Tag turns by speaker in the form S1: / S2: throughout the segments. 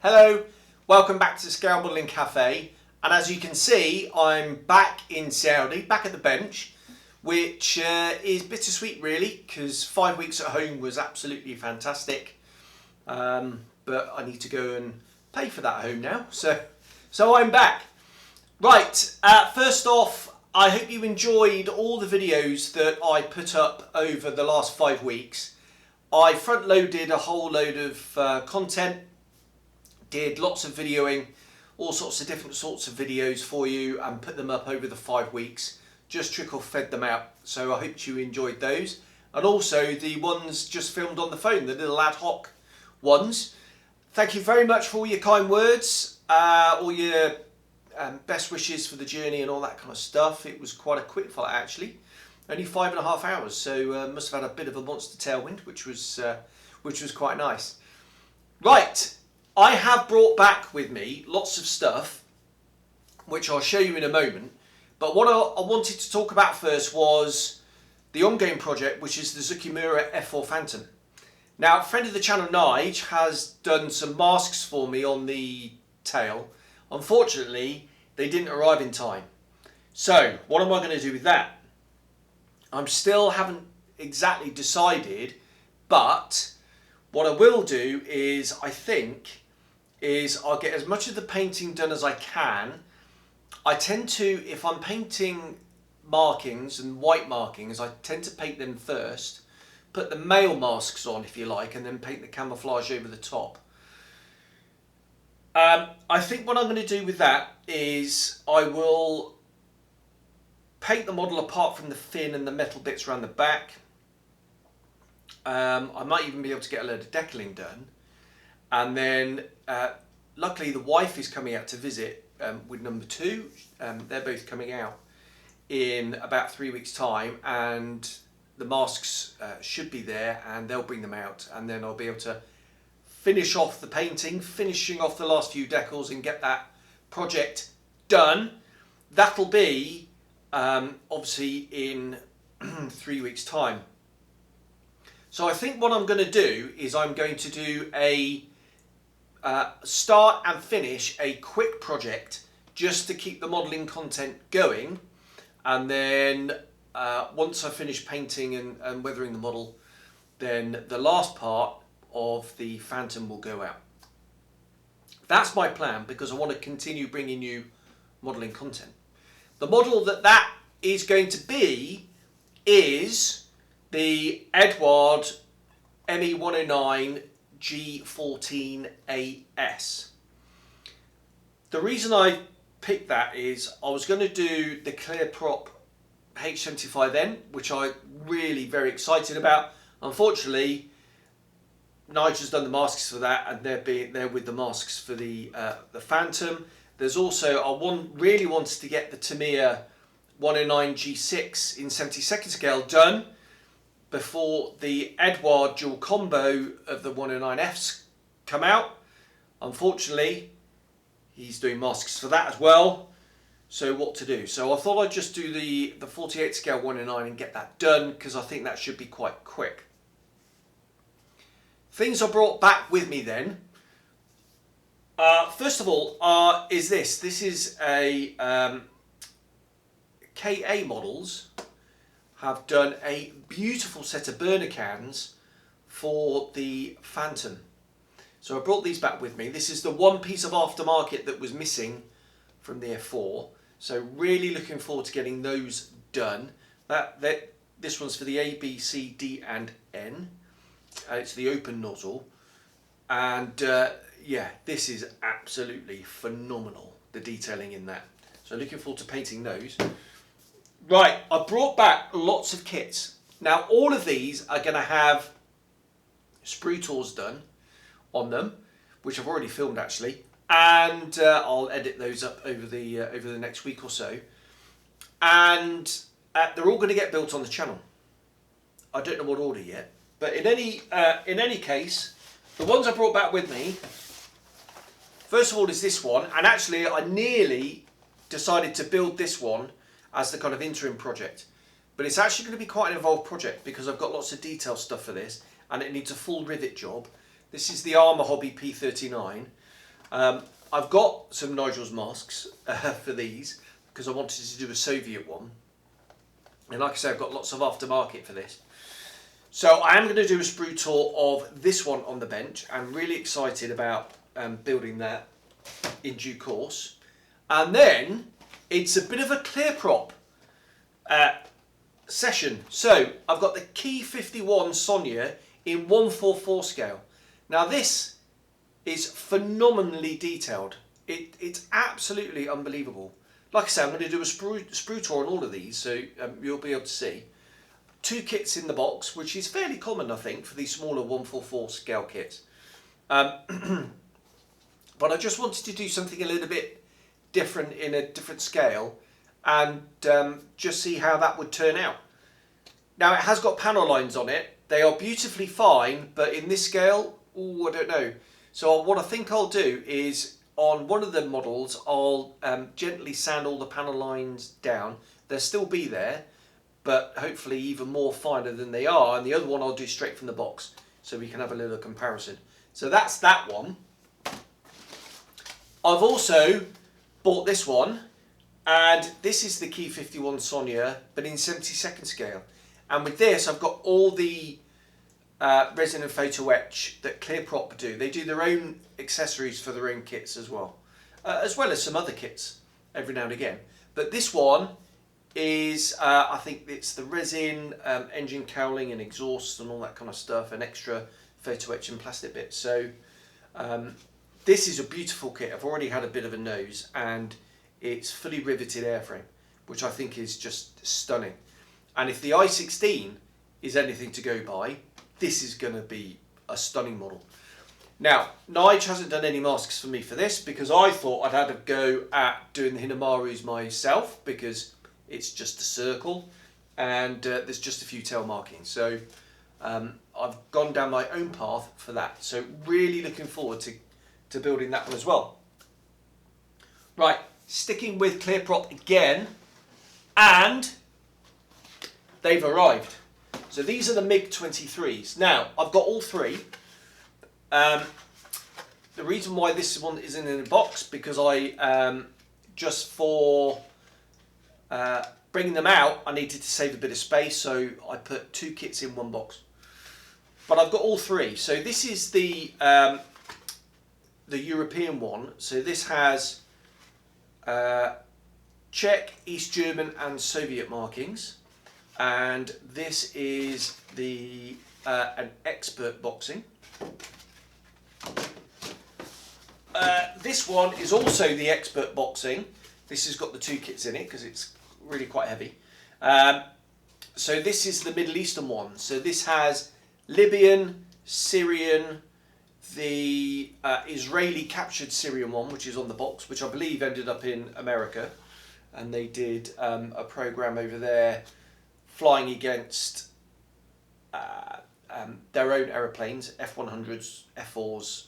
S1: Hello, welcome back to the Scale Modelling Cafe, and as you can see I'm back in Saudi, back at the bench, which is bittersweet really because 5 weeks at home was absolutely fantastic, but I need to go and pay for that home now, so I'm back. Right, first off, I hope you enjoyed all the videos that I put up over the last 5 weeks. I front loaded a whole load of content, did lots of videoing, all sorts of different sorts of videos for you and put them up over the 5 weeks. Just trickle fed them out, so I hope you enjoyed those. And also the ones just filmed on the phone, the little ad hoc ones. Thank you very much for all your kind words, all your best wishes for the journey and all that kind of stuff. It was quite a quick flight actually, only 5.5 hours, so must have had a bit of a monster tailwind, which was quite nice. Right, I have brought back with me lots of stuff, which I'll show you in a moment. But what I wanted to talk about first was the ongoing project, which is the Zucchimura F4 Phantom. Now, a friend of the channel, Nige, has done some masks for me on the tail. Unfortunately, they didn't arrive in time. So, what am I going to do with that? I'm still haven't exactly decided, but what I will do is, I think, I'll get as much of the painting done as I can. I tend to, if I'm painting markings and white markings, I tend to paint them first, put the male masks on if you like, and then paint the camouflage over the top. I think what I'm going to do with that is I will paint the model apart from the fin and the metal bits around the back. I might even be able to get a load of decaling done, and then luckily the wife is coming out to visit with number 2. They're both coming out in about 3 weeks time, and the masks should be there and they'll bring them out, and then I'll be able to finish off the painting, finishing off the last few decals and get that project done. That'll be obviously in 3 weeks time. So I think what I'm going to do is I'm going to do a start and finish a quick project just to keep the modelling content going, and then once I finish painting and weathering the model, then the last part of the Phantom will go out. That's my plan because I want to continue bringing you modelling content. The model that is going to be is the Eduard ME109 G14AS. The reason I picked that is I was going to do the Clearprop H75N, which I'm really very excited about. Unfortunately, Nigel's done the masks for that, and they're with the masks for the Phantom. There's also, really wanted to get the Tamiya 109 G6 in 72nd scale done before the Eduard dual combo of the 109Fs come out. Unfortunately, he's doing masks for that as well. So what to do? So I thought I'd just do the 48 scale 109 and get that done, because I think that should be quite quick. Things I brought back with me then. First of all, is this. This is a KA Models have done a beautiful set of burner cans for the Phantom. So I brought these back with me. This is the one piece of aftermarket that was missing from the F4. So really looking forward to getting those done. This one's for the A, B, C, D and N. It's the open nozzle. And yeah, this is absolutely phenomenal, the detailing in that. So looking forward to painting those. Right, I brought back lots of kits. Now all of these are going to have sprue tours done on them, which I've already filmed actually, and I'll edit those up over the next week or so. And they're all going to get built on the channel. I don't know what order yet, but in any case, the ones I brought back with me, first of all is this one, and actually I nearly decided to build this one as the kind of interim project, but it's actually going to be quite an involved project because I've got lots of detail stuff for this and it needs a full rivet job. This is the Armour Hobby P39, I've got some Nigel's masks for these because I wanted to do a Soviet one. And like I say, I've got lots of aftermarket for this. So I am going to do a sprue tour of this one on the bench. I'm really excited about building that in due course. And then it's a bit of a clear prop session. So I've got the Key 51 Sonia in 144 scale. Now this is phenomenally detailed. It's absolutely unbelievable. Like I said, I'm going to do a sprue tour on all of these, so you'll be able to see. 2 kits in the box, which is fairly common, I think, for these smaller 144 scale kits. But I just wanted to do something a little bit different in a different scale and just see how that would turn out. Now, it has got panel lines on it. They are beautifully fine, but in this scale, ooh, I don't know. So what I think I'll do is, on one of the models, I'll gently sand all the panel lines down. They'll still be there, but hopefully even more finer than they are. And the other one I'll do straight from the box, so we can have a little comparison. So that's that one. I've also bought this one, and this is the Key 51 Sonia, but in 72nd scale. And with this, I've got all the resin and photo etch that ClearProp do. They do their own accessories for their own kits as well as some other kits every now and again. But this one is, I think it's the resin, engine cowling and exhaust and all that kind of stuff, and extra photo etch and plastic bits. So this is a beautiful kit. I've already had a bit of a nose, and it's fully riveted airframe, which I think is just stunning. And if the i16 is anything to go by, this is going to be a stunning model. Now, Nige hasn't done any masks for me for this because I thought I'd had a go at doing the Hinamarus myself, because it's just a circle and there's just a few tail markings. So I've gone down my own path for that. So really looking forward to building that one as well. Right, sticking with ClearProp again, and they've arrived. So these are the MiG-23s. Now, I've got all 3. The reason why this one isn't in a box, because I, just for bringing them out, I needed to save a bit of space, so I put 2 kits in one box. But I've got all 3. So this is the European one. So this has Czech, East German and Soviet markings. And this is the an expert boxing. This one is also the expert boxing. This has got the 2 kits in it because it's really quite heavy. So this is the Middle Eastern one. So this has Libyan, Syrian, the Israeli captured Syrian one, which is on the box, which I believe ended up in America, and they did a program over there flying against their own aeroplanes, F-100s, F-4s,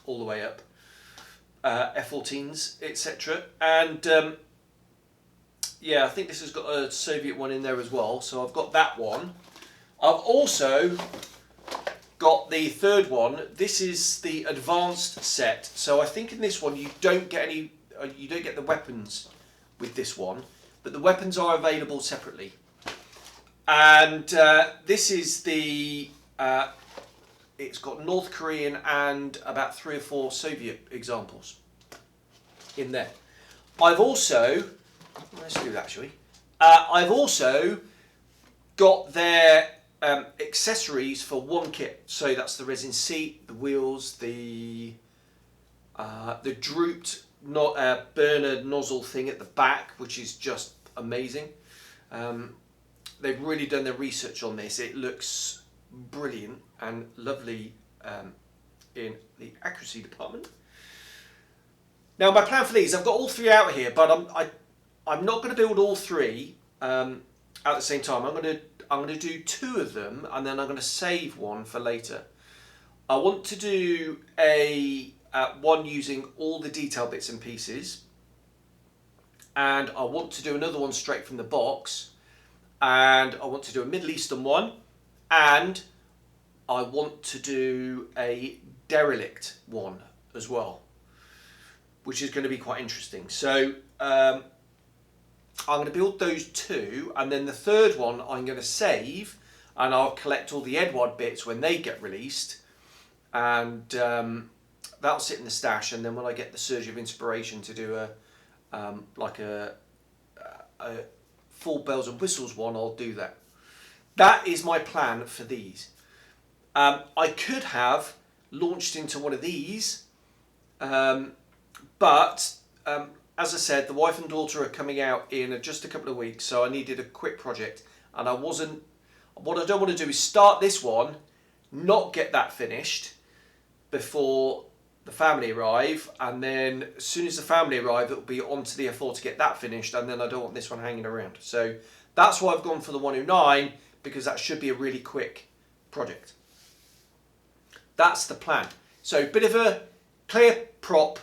S1: all the way up, F-14s, etc. And yeah, I think this has got a Soviet one in there as well, so I've got that one. I've also got the third one. This is the advanced set. So I think in this one you don't get the weapons with this one, but the weapons are available separately. And this is the, it's got North Korean and about 3 or 4 Soviet examples in there. I've also, let's do that, shall we? I've also got their accessories for one kit. So that's the resin seat, the wheels, the drooped burner nozzle thing at the back, which is just amazing. They've really done their research on this. It looks brilliant and lovely in the accuracy department. Now my plan for these, I've got all 3 out here, but I'm not going to build all 3 at the same time. I'm going to do 2 of them, and then I'm going to save one for later. I want to do a one using all the detail bits and pieces, and I want to do another one straight from the box. And I want to do a Middle Eastern one, and I want to do a derelict one as well. which is going to be quite interesting. So I'm going to build those 2, and then the third one I'm going to save, and I'll collect all the Eduard bits when they get released, and that'll sit in the stash. And then when I get the surge of inspiration to do a full bells and whistles one, I'll do that. That is my plan for these. I could have launched into one of these, but as I said, the wife and daughter are coming out in just a couple of weeks, so I needed a quick project, and what I don't want to do is start this one, not get that finished before the family arrive, and then as soon as the family arrive, it'll be on to the F4 to get that finished, and then I don't want this one hanging around. So that's why I've gone for the 109, because that should be a really quick project. That's the plan. So bit of a clear prop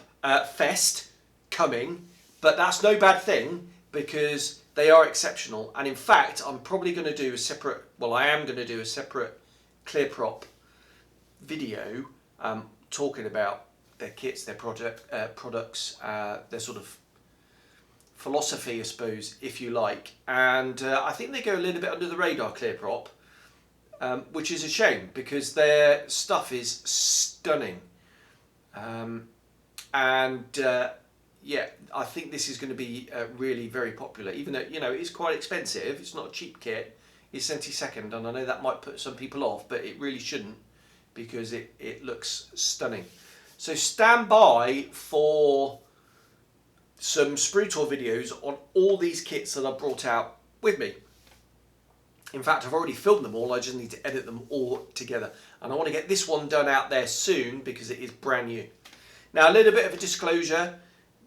S1: fest coming, but that's no bad thing because they are exceptional. And in fact, I'm probably going to do a separate, well, I am going to do a separate clear prop video talking about their kits, their products, their sort of philosophy, I suppose, if you like. And I think they go a little bit under the radar, clear prop, which is a shame because their stuff is stunning. Yeah, I think this is going to be really very popular, even though, you know, it's quite expensive. It's not a cheap kit. It's Centisecond, and I know that might put some people off, but it really shouldn't because it looks stunning. So stand by for some Sprue Tour videos on all these kits that I brought out with me. In fact, I've already filmed them all. I just need to edit them all together. And I want to get this one done out there soon because it is brand new. Now, a little bit of a disclosure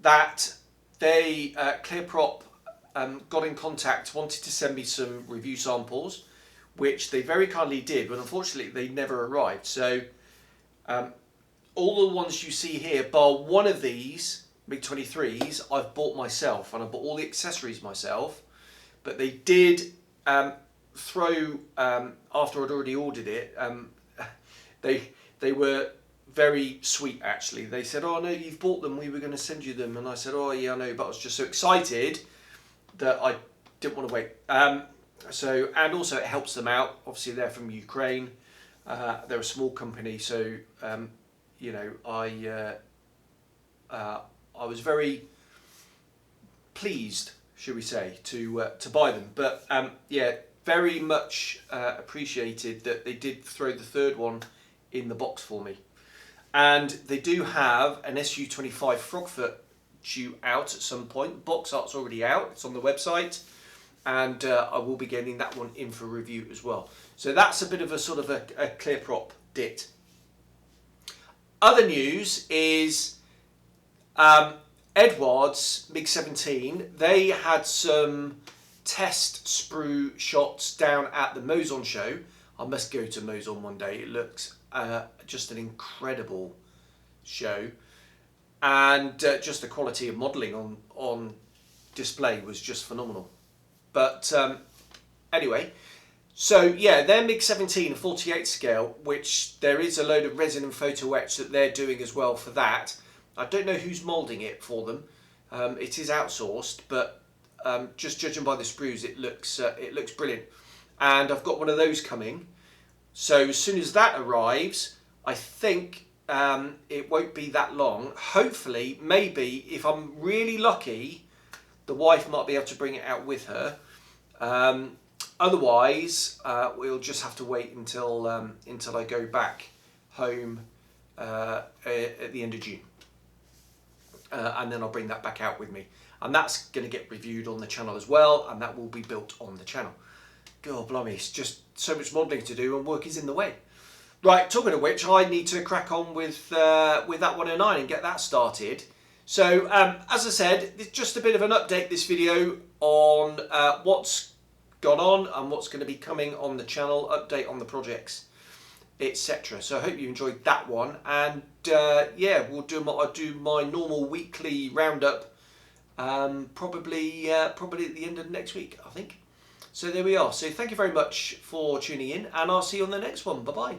S1: that they, ClearProp, got in contact, wanted to send me some review samples, which they very kindly did, but unfortunately they never arrived. So all the ones you see here, bar one of these MiG-23s, I've bought myself, and I bought all the accessories myself. But they did throw, after I'd already ordered it, they were very sweet actually. They said, "Oh no, you've bought them, we were going to send you them." And I said, "Oh yeah, I know," but I was just so excited that I didn't want to wait. So, and also it helps them out. Obviously they're from Ukraine. They're a small company, so you know, I was very pleased, should we say, to buy them. But yeah, very much appreciated that they did throw the third one in the box for me. And they do have an Su-25 Frogfoot due out at some point. Box art's already out, it's on the website. And I will be getting that one in for review as well. So that's a bit of a sort of a clear prop dit. Other news is Eduard's MiG-17. They had some test sprue shots down at the Moson show. I must go to Moson one day. It looks just an incredible show, and just the quality of modelling on display was just phenomenal. But anyway, so yeah, their MiG-17 48 scale, which there is a load of resin and photo etch that they're doing as well for that. I don't know who's moulding it for them. It is outsourced, but just judging by the sprues, it looks brilliant. And I've got one of those coming. So as soon as that arrives, I think it won't be that long. Hopefully, maybe if I'm really lucky, the wife might be able to bring it out with her. Otherwise, we'll just have to wait until I go back home at the end of June. And then I'll bring that back out with me. And that's going to get reviewed on the channel as well, and that will be built on the channel. God blimey, it's just so much modelling to do and work is in the way. Right, talking of which, I need to crack on with that 109 and get that started. So, as I said, it's just a bit of an update, this video, on what's gone on and what's going to be coming on the channel, update on the projects, etc. So I hope you enjoyed that one, and yeah, I'll do my normal weekly roundup, probably at the end of next week, I think. So there we are. So thank you very much for tuning in, and I'll see you on the next one. Bye bye.